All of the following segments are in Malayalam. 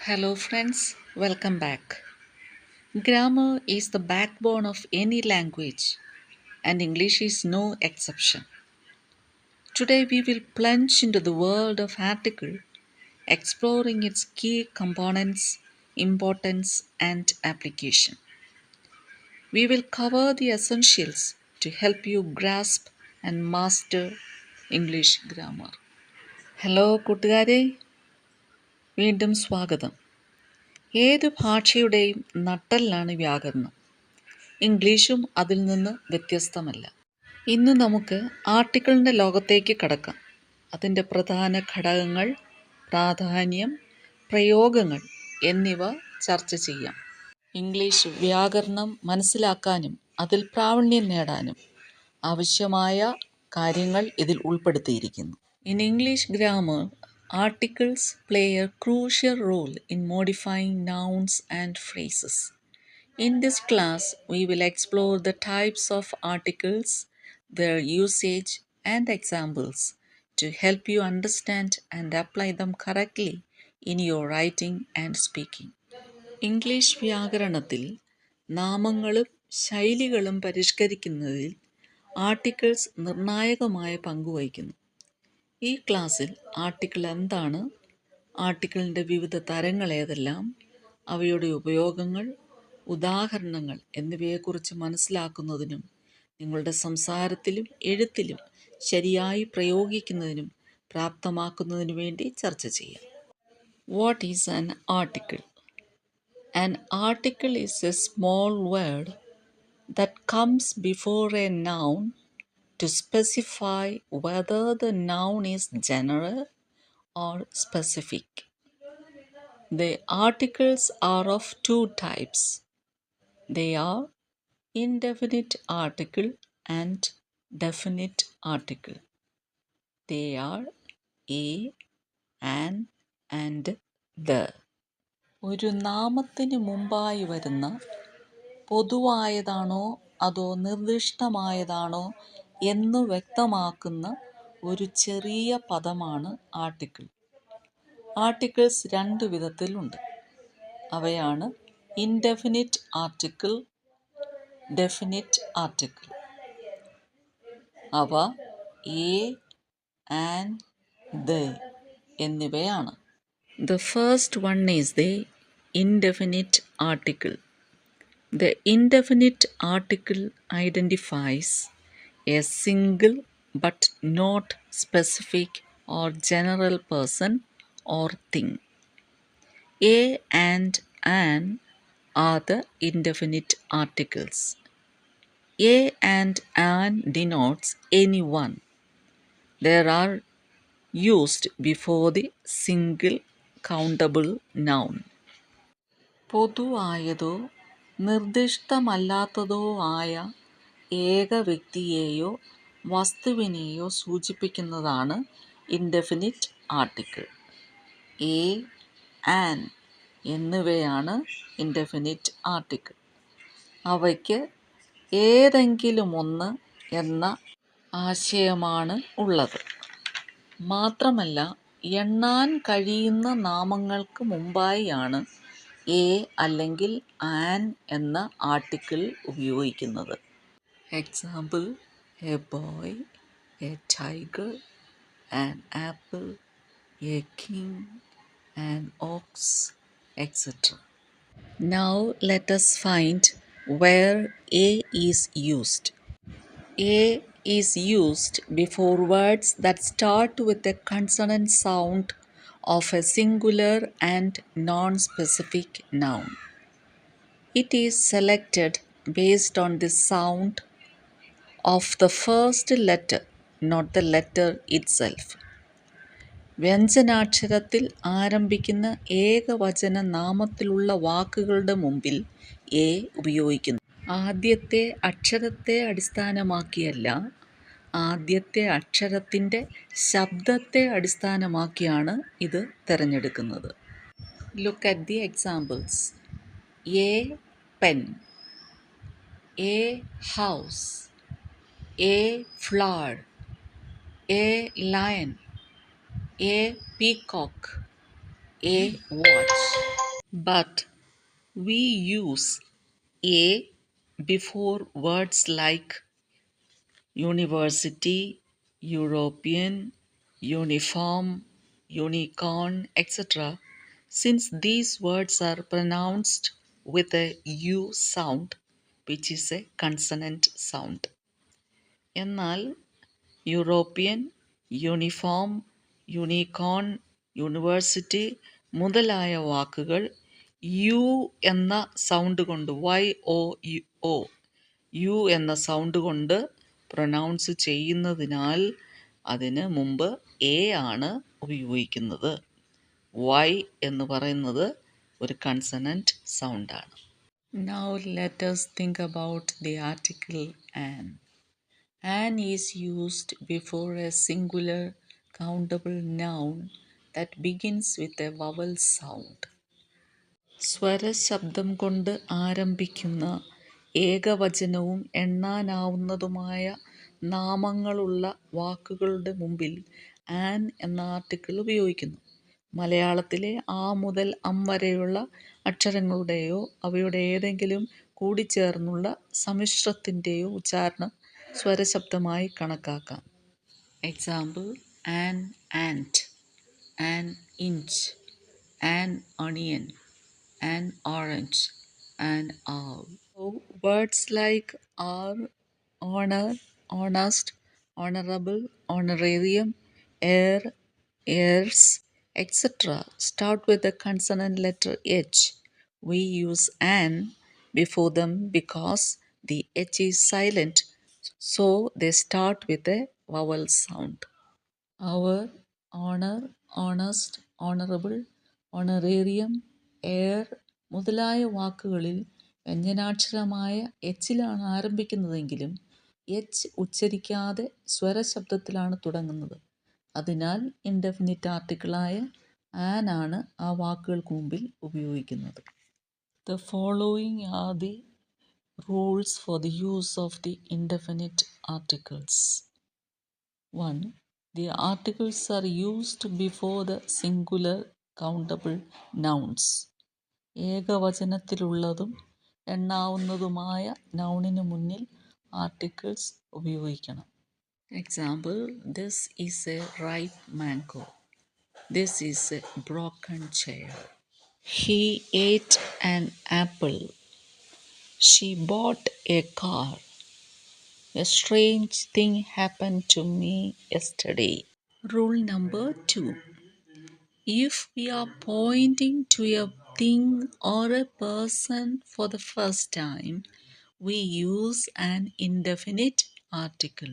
Hello, friends, welcome back. Grammar is the backbone of any language, and English is no exception. Today, we will plunge into the world of article, exploring its key components, importance, and application. We will cover the essentials to help you grasp and master English grammar. Hello കൂട്ടുകാരെ, വീണ്ടും സ്വാഗതം. ഏത് ഭാഷയുടെയും നട്ടെല്ലാണ് വ്യാകരണം. ഇംഗ്ലീഷും അതിൽ നിന്ന് വ്യത്യസ്തമല്ല. ഇന്ന് നമുക്ക് ആർട്ടിക്കിളിൻ്റെ ലോകത്തേക്ക് കടക്കാം. അതിൻ്റെ പ്രധാന ഘടകങ്ങൾ, പ്രാധാന്യം, പ്രയോഗങ്ങൾ എന്നിവ ചർച്ച ചെയ്യാം. ഇംഗ്ലീഷ് വ്യാകരണം മനസ്സിലാക്കാനും അതിൽ പ്രാവീണ്യം നേടാനും ആവശ്യമായ കാര്യങ്ങൾ ഇതിൽ ഉൾപ്പെടുത്തിയിരിക്കുന്നു. In English grammar, articles play a crucial role in modifying nouns and phrases. In this class, we will explore the types of articles, their usage, and examples to help you understand and apply them correctly in your writing and speaking. English വ്യാകരണത്തിൽ നാമങ്ങളും ശൈലികളും പരിഷ്കരിക്കുന്നതിൽ ആർട്ടിക്കിൾസ് നിർണായകമായ പങ്കുവഹിക്കുന്നു. ഈ ക്ലാസ്സിൽ ആർട്ടിക്കിൾ എന്താണ്, ആർട്ടിക്കിളിൻ്റെ വിവിധ തരങ്ങൾ ഏതെല്ലാം, അവയുടെ ഉപയോഗങ്ങൾ, ഉദാഹരണങ്ങൾ എന്നിവയെക്കുറിച്ച് മനസ്സിലാക്കുന്നതിനും നിങ്ങളുടെ സംസാരത്തിലും എഴുത്തിലും ശരിയായി പ്രയോഗിക്കുന്നതിനും പ്രാപ്തമാക്കുന്നതിനു വേണ്ടി ചർച്ച ചെയ്യാം. What is an article? An article is a small word that comes before a noun to specify whether the noun is general or specific. The articles are of two types. They are indefinite article and definite article. They are a, an, and the. ഒരു നാമത്തിന് മുമ്പായി വരുന്ന പൊതുവായതാണോ അതോ നിർദ്ദിഷ്ടമായതാണോ എന്ന് വ്യക്തമാക്കുന്ന ഒരു ചെറിയ പദമാണ് ആർട്ടിക്കിൾ. ആർട്ടിക്കിൾസ് രണ്ട് വിധത്തിലുണ്ട്. അവയാണ് ഇൻഡെഫിനിറ്റ് ആർട്ടിക്കിൾ, ഡെഫിനിറ്റ് ആർട്ടിക്കിൾ. അവ എ, ആൻ, ദ എന്നിവയാണ്. The first one is the indefinite article. The indefinite article identifies a single but not specific or general person or thing. A and an are the indefinite articles. A and an denotes anyone. They are used before the single countable noun. പൊതുവായതോ നിർദ്ദിഷ്ടമല്ലാത്തതോ ആയ ഏക വ്യക്തിയെയോ വസ്തുവിനെയോ സൂചിപ്പിക്കുന്നതാണ് ഇൻഡെഫിനിറ്റ് ആർട്ടിക്കിൾ. എ, ആൻ എന്നിവയാണ് ഇൻഡെഫിനിറ്റ് ആർട്ടിക്കിൾ. അവയ്ക്ക് ഏതെങ്കിലും ഒന്ന് എന്ന ആശയമാണ് ഉള്ളത്. മാത്രമല്ല, എണ്ണാൻ കഴിയുന്ന നാമങ്ങൾക്ക് മുമ്പായാണ് എ അല്ലെങ്കിൽ ആൻ എന്ന ആർട്ടിക്കിൾ ഉപയോഗിക്കുന്നത്. Example: a boy, a tiger, an apple, a king, an ox, etc. Now let us find where a is used. A is used before words that start with a consonant sound of a singular and non-specific noun. It is selected based on the sound of the first letter, not the letter itself. വ്യഞ്ജനാക്ഷരത്തിൽ ആരംഭിക്കുന്ന ഏകവചന നാമത്തിലുള്ള വാക്കുകളുടെ മുമ്പിൽ എ ഉപയോഗിക്കുന്നു. ആദ്യത്തെ അക്ഷരത്തെ അടിസ്ഥാനമാക്കിയല്ല, ആദ്യത്തെ അക്ഷരത്തിൻ്റെ ശബ്ദത്തെ അടിസ്ഥാനമാക്കിയാണ് ഇത് തിരഞ്ഞെടുക്കുന്നത്. Look at the examples. A pen, A house, A flower, A lion, A peacock, A watch. But we use a before words like university, European, uniform, unicorn, etc. Since these words are pronounced with a U sound, which is a consonant sound. എന്നാൽ യൂറോപ്യൻ, യൂണിഫോം, യൂണിക്കോൺ, യൂണിവേഴ്സിറ്റി മുതലായ വാക്കുകൾ യു എന്ന സൗണ്ട് കൊണ്ട് ഒ യു എന്ന സൗണ്ട് കൊണ്ട് പ്രൊനൗൺസ് ചെയ്യുന്നതിനാൽ അതിന് മുമ്പ് എ ആണ് ഉപയോഗിക്കുന്നത്. വൈ എന്ന് പറയുന്നത് ഒരു കൺസണൻറ്റ് സൗണ്ടാണ്. Now let us think about the article an. An is used before a singular countable noun that begins with a vowel sound. സ്വരശബ്ദം കൊണ്ട് ആരംഭിക്കുന്ന ഏകവചനവും എണ്ണാനാവുന്നതുമായ നാമങ്ങളുള്ള വാക്കുകളുടെ മുമ്പിൽ ആൻ എന്ന ആർട്ടിക്കിൾ ഉപയോഗിക്കുന്നു. മലയാളത്തിലെ ആ മുതൽ അം വരെയുള്ള അക്ഷരങ്ങളുടെയോ അവയുടെ ഏതെങ്കിലും കൂടിച്ചേർന്നുള്ള സമ്മിശ്രത്തിൻ്റെയോ ഉച്ചാരണം സ്വരശബ്ദമായി കണക്കാക്കാം. Example: an and, an inch, an onion, an orange, an owl. So, words like are, honor, honest, honorable, honorarium, heir, heirs, etc. start with the consonant letter H. We use an before them because the H is silent, so they start with a vowel sound. Our, honor, honest, honorable, honorarium, air മുതലായ വാക്കുകളിൽ വ്യഞ്ജനാക്ഷരമായ എച്ചിലാണ് ആരംഭിക്കുന്നതെങ്കിലും എച്ച് ഉച്ചരിക്കാതെ സ്വരശബ്ദത്തിലാണ് തുടങ്ങുന്നത്. അതിനാൽ ഇൻഡെഫിനിറ്റ് ആർട്ടിക്കിളായ ആൻ ആണ് ആ വാക്കുകൾക്ക് മുമ്പിൽ ഉപയോഗിക്കുന്നത്. The following are the rules for the use of the indefinite articles. 1. The articles are used before the singular countable nouns. ഏകവചനത്തിലുള്ളതും എണ്ണാവുന്നതുമായ നൗണിന് മുന്നിൽ ആർട്ടിക്കിൾസ് ഉപയോഗിക്കണം. Example: this is a ripe mango, this is a broken chair, he ate an apple, she bought a car, a strange thing happened to me yesterday. Rule number 2. If we are pointing to a thing or a person for the first time, we use an indefinite article.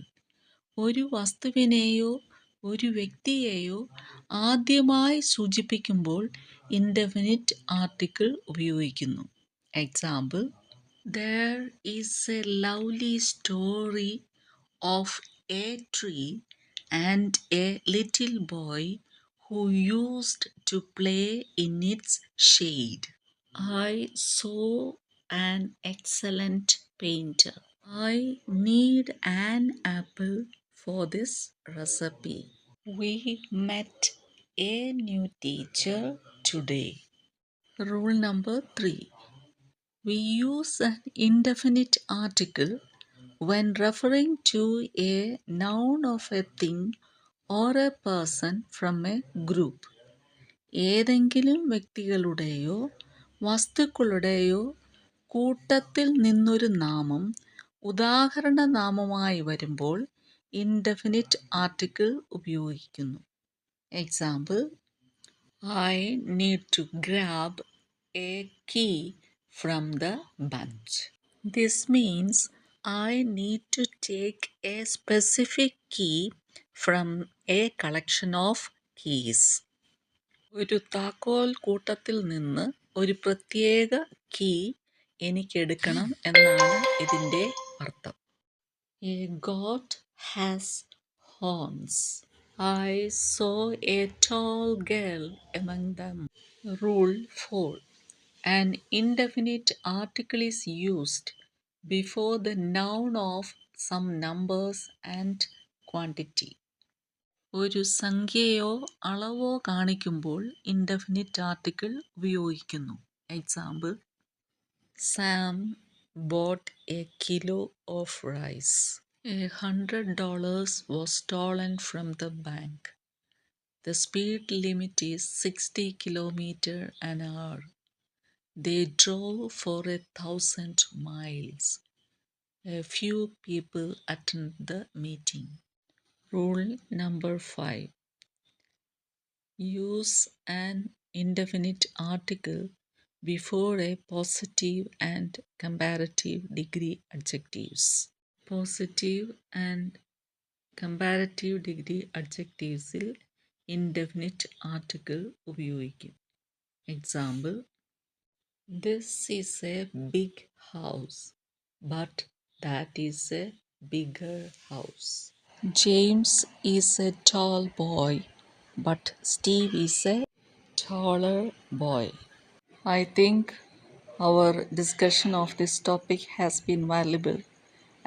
ഒരു വസ്തുവിനെയോ ഒരു വ്യക്തിയെയോ ആദ്യമായി സൂചിപ്പിക്കുമ്പോൾ ഇൻഡെഫിനിറ്റ് ആർട്ടിക്കിൾ ഉപയോഗിക്കുന്നു. Example: There is a lovely story of a tree and a little boy who used to play in its shade. I saw an excellent painter. I need an apple for this recipe. We met a new teacher today. Rule number 3. We use an indefinite article when referring to a noun of a thing or a person from a group. ഏതെങ്കിലും വ്യക്തികളുടെയോ വസ്തുക്കളുടെയോ കൂട്ടത്തിൽ നിന്നൊരു നാമം ഉദാഹരണ നാമമായി വരുമ്പോൾ ഇൻഡെഫിനിറ്റ് ആർട്ടിക്കിൾ ഉപയോഗിക്കുന്നു. Example: I need to grab a key from the bunch. This means I need to take a specific key from a collection of keys. ഒരു താക്കോൽ കൂട്ടത്തിൽ നിന്ന് ഒരു പ്രത്യേക കീ എനിക്കെടുക്കണം എന്നാണ് ഇതിൻ്റെ അർത്ഥം. A goat has horns. I saw a tall girl among them. Rule 4. An indefinite article is used before the noun of some numbers and quantity. ഒരു സംഖ്യയോ അളവോ കാണിക്കുമ്പോൾ ഇൻഡെഫിനിറ്റ് ആർട്ടിക്കിൾ ഉപയോഗിക്കുന്നു. Example: Sam bought a kilo of rice. $100 was stolen from the bank. The speed limit is 60 km an hour. They drove for 1,000 miles. A few people attend the meeting. Rule number 5. Use an indefinite article before a positive and comparative degree adjectives. Positive and comparative degree adjectives indefinite article ഉപയോഗിക്കും. Example: This is a big house, but that is a bigger house. James is a tall boy, but Steve is a taller boy. I think our discussion of this topic has been valuable,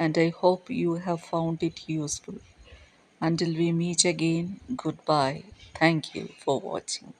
and I hope you have found it useful. Until we meet again, goodbye. Thank you for watching.